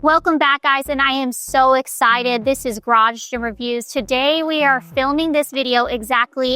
Welcome back, guys, and I am so excited. This is Garage Gym Reviews. Today we are filming this video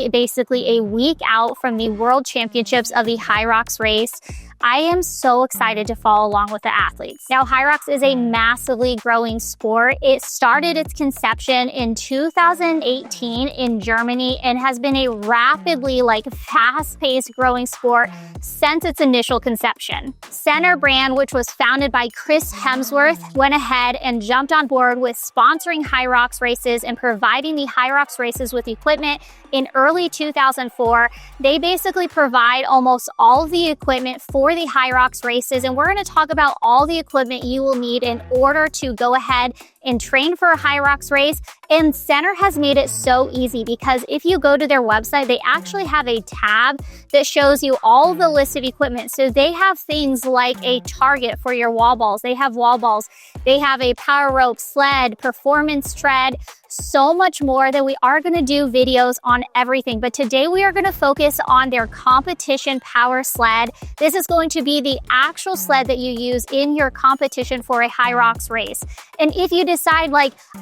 basically a week out from the World Championships of the HYROX race. I am so excited to follow along with the athletes. Now, HYROX is a massively growing sport. It started its conception in 2018 in Germany and has been a rapidly, fast-paced growing sport since its initial conception. Centr brand, which was founded by Chris Hemsworth, went ahead and jumped on board with sponsoring HYROX races and providing the HYROX races with equipment in early 2004. They basically provide almost all of the equipment for the HYROX races, and we're going to talk about all the equipment you will need in order to go ahead and train for a HYROX race. And Centr has made it so easy because if you go to their website, they actually have a tab that shows you all the list of equipment. So they have things like a target for your wall balls. They have wall balls. They have a power rope, sled, performance tread, so much more that we are going to do videos on everything. But today we are going to focus on their competition power sled. This is going to be the actual sled that you use in your competition for a HYROX race. And if you decide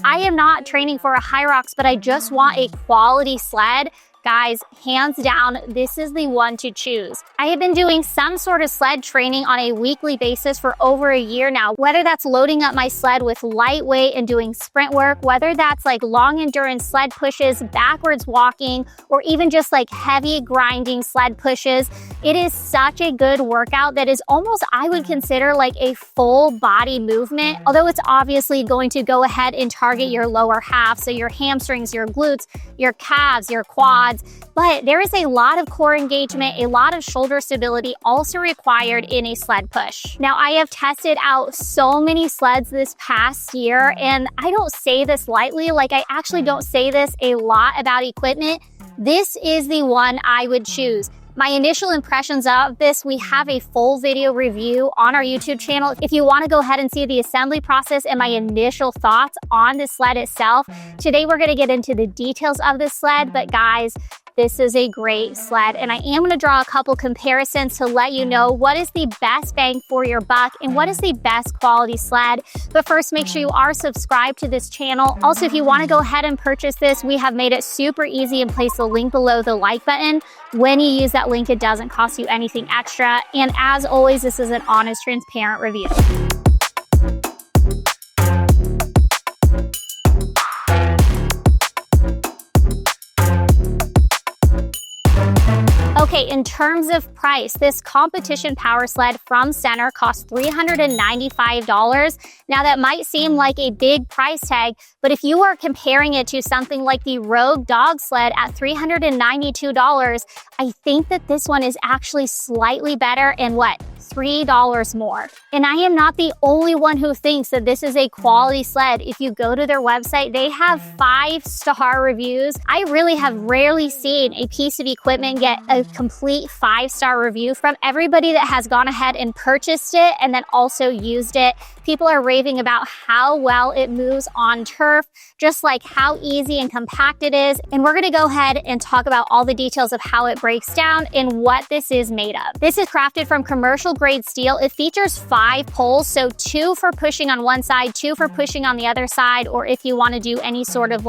I am not training for a HYROX, but I just want a quality sled, guys, hands down, this is the one to choose. I have been doing some sort of sled training on a weekly basis for over a year now, whether that's loading up my sled with lightweight and doing sprint work, whether that's long endurance sled pushes, backwards walking, or even just heavy grinding sled pushes. It is such a good workout that is almost, I would consider a full body movement, although it's obviously going to go ahead and target your lower half, so your hamstrings, your glutes, your calves, your quads. But there is a lot of core engagement, a lot of shoulder stability also required in a sled push. Now, I have tested out so many sleds this past year, and I don't say this lightly, I actually don't say this a lot about equipment. This is the one I would choose. My initial impressions of this, we have a full video review on our YouTube channel. If you want to go ahead and see the assembly process and my initial thoughts on the sled itself, today we're going to get into the details of this sled. But guys, this is a great sled, and I am going to draw a couple comparisons to let you know what is the best bang for your buck and what is the best quality sled. But first, make sure you are subscribed to this channel. Also, if you want to go ahead and purchase this, we have made it super easy and place the link below the like button. When you use that link, it doesn't cost you anything extra. And as always, this is an honest, transparent review. Okay, in terms of price, this competition power sled from Centr costs $395. Now, that might seem like a big price tag, but if you are comparing it to something like the Rogue Dog sled at $392, I think that this one is actually slightly better and $3 more. And I am not the only one who thinks that this is a quality sled. If you go to their website, they have 5-star reviews. I really have rarely seen a piece of equipment get a complete 5-star review from everybody that has gone ahead and purchased it and then also used it. People are raving about how well it moves on turf, just how easy and compact it is. And we're going to go ahead and talk about all the details of how it breaks down and what this is made of. This is crafted from commercial grade steel. It features 5 poles, so 2 for pushing on one side, 2 for pushing on the other side, or if you want to do any sort of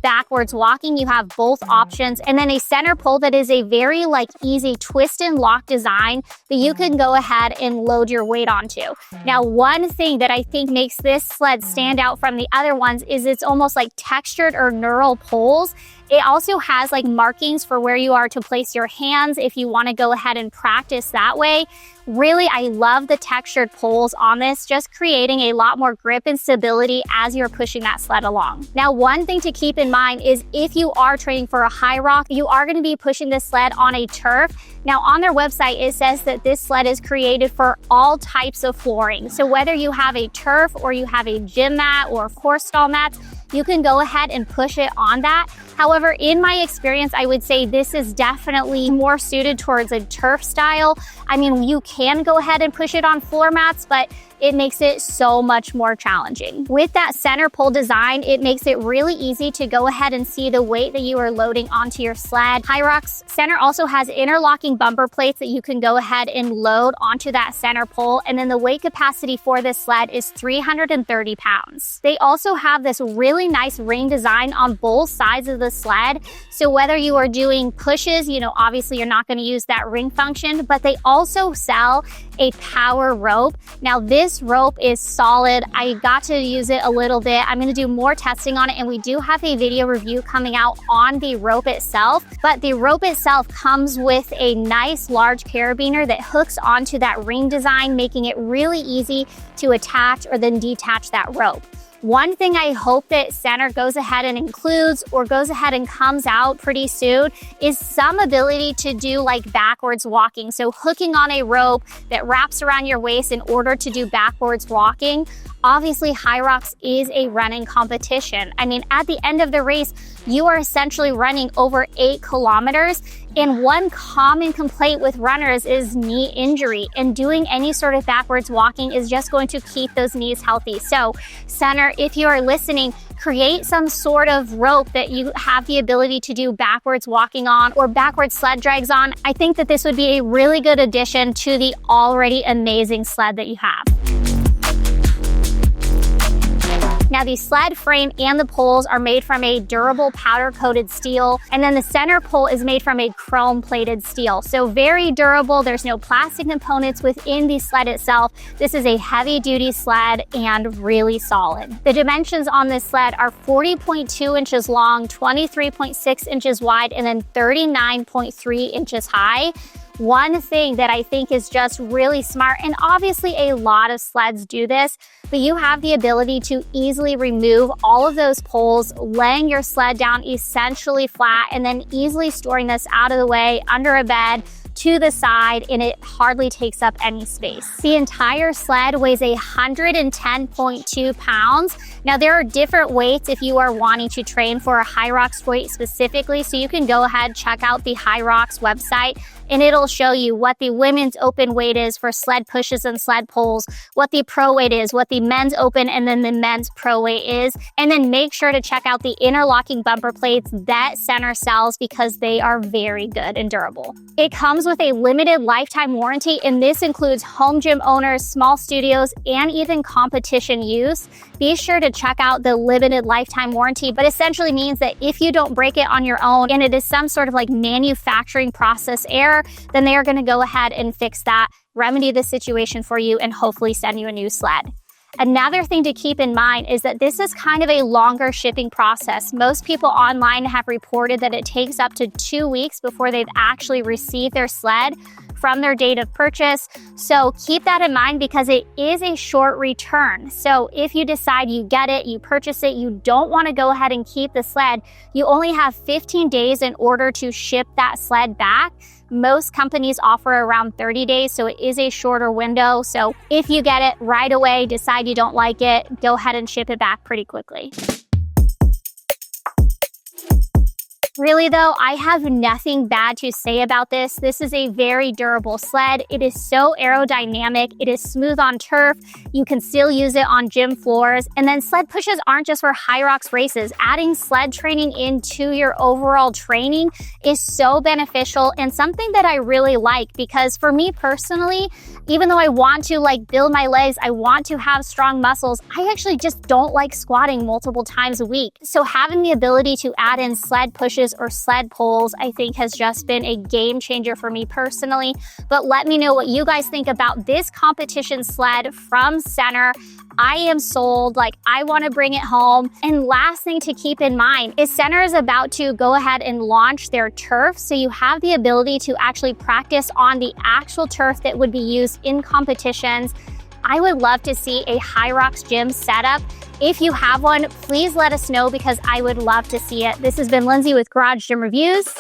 backwards walking, you have both options. And then a center pole that is a very easy twist and lock design that you can go ahead and load your weight onto. Now, one thing that I think makes this sled stand out from the other ones is it's almost textured or knurled poles. It also has markings for where you are to place your hands if you want to go ahead and practice that way. Really, I love the textured poles on this, just creating a lot more grip and stability as you're pushing that sled along. Now, one thing to keep in mind is if you are training for a HYROX, you are going to be pushing this sled on a turf. Now, on their website, it says that this sled is created for all types of flooring. So whether you have a turf or you have a gym mat or course stall mats, you can go ahead and push it on that. However, in my experience, I would say this is definitely more suited towards a turf style. I mean, you can go ahead and push it on floor mats, but it makes it so much more challenging. With that center pole design, it makes it really easy to go ahead and see the weight that you are loading onto your sled. HYROX Centr also has interlocking bumper plates that you can go ahead and load onto that center pole, and then the weight capacity for this sled is 330 pounds. They also have this really nice ring design on both sides of the sled, so whether you are doing pushes, obviously you're not going to use that ring function, but they also sell a power rope. Now this rope is solid. I got to use it a little bit. I'm going to do more testing on it, and we do have a video review coming out on the rope itself, but the rope itself comes with a nice large carabiner that hooks onto that ring design, making it really easy to attach or then detach that rope. One thing I hope that Centr goes ahead and includes or goes ahead and comes out pretty soon is some ability to do like backwards walking. So hooking on a rope that wraps around your waist in order to do backwards walking. Obviously, HYROX is a running competition. I mean, at the end of the race, you are essentially running over 8 kilometers. And one common complaint with runners is knee injury, and doing any sort of backwards walking is just going to keep those knees healthy. So Centr, if you are listening, create some sort of rope that you have the ability to do backwards walking on or backwards sled drags on. I think that this would be a really good addition to the already amazing sled that you have. Now the sled frame and the poles are made from a durable powder-coated steel, and then the center pole is made from a chrome-plated steel. So very durable, there's no plastic components within the sled itself. This is a heavy-duty sled and really solid. The dimensions on this sled are 40.2 inches long, 23.6 inches wide, and then 39.3 inches high. One thing that I think is just really smart, and obviously a lot of sleds do this, but you have the ability to easily remove all of those poles, laying your sled down essentially flat, and then easily storing this out of the way under a bed to the side, and it hardly takes up any space. The entire sled weighs 110.2 pounds. Now there are different weights if you are wanting to train for a HYROX weight specifically, so you can go ahead, check out the HYROX website, and it'll show you what the women's open weight is for sled pushes and sled pulls, what the pro weight is, what the men's open and then the men's pro weight is, and then make sure to check out the interlocking bumper plates that Centr sells because they are very good and durable. It comes with a limited lifetime warranty, and this includes home gym owners, small studios, and even competition use. Be sure to check out the limited lifetime warranty, but essentially means that if you don't break it on your own and it is some sort of like manufacturing process error, then they are going to go ahead and fix that, remedy the situation for you, and hopefully send you a new sled. Another thing to keep in mind is that this is kind of a longer shipping process. Most people online have reported that it takes up to 2 weeks before they've actually received their sled from their date of purchase. So keep that in mind because it is a short return. So if you decide you get it, you purchase it, you don't want to go ahead and keep the sled, you only have 15 days in order to ship that sled back. Most companies offer around 30 days, so it is a shorter window. So if you get it right away, decide you don't like it, go ahead and ship it back pretty quickly. Really though, I have nothing bad to say about this. This is a very durable sled. It is so aerodynamic. It is smooth on turf. You can still use it on gym floors. And then sled pushes aren't just for HYROX races. Adding sled training into your overall training is so beneficial and something that I really like because for me personally, even though I want to build my legs, I want to have strong muscles, I actually just don't like squatting multiple times a week. So having the ability to add in sled pushes or sled pulls, I think has just been a game changer for me personally. But let me know what you guys think about this competition sled from Centr. I am sold, I want to bring it home. And last thing to keep in mind is Centr is about to go ahead and launch their turf. So you have the ability to actually practice on the actual turf that would be used in competitions. I would love to see a HYROX gym setup. If you have one, please let us know because I would love to see it. This has been Lindsay with Garage Gym Reviews.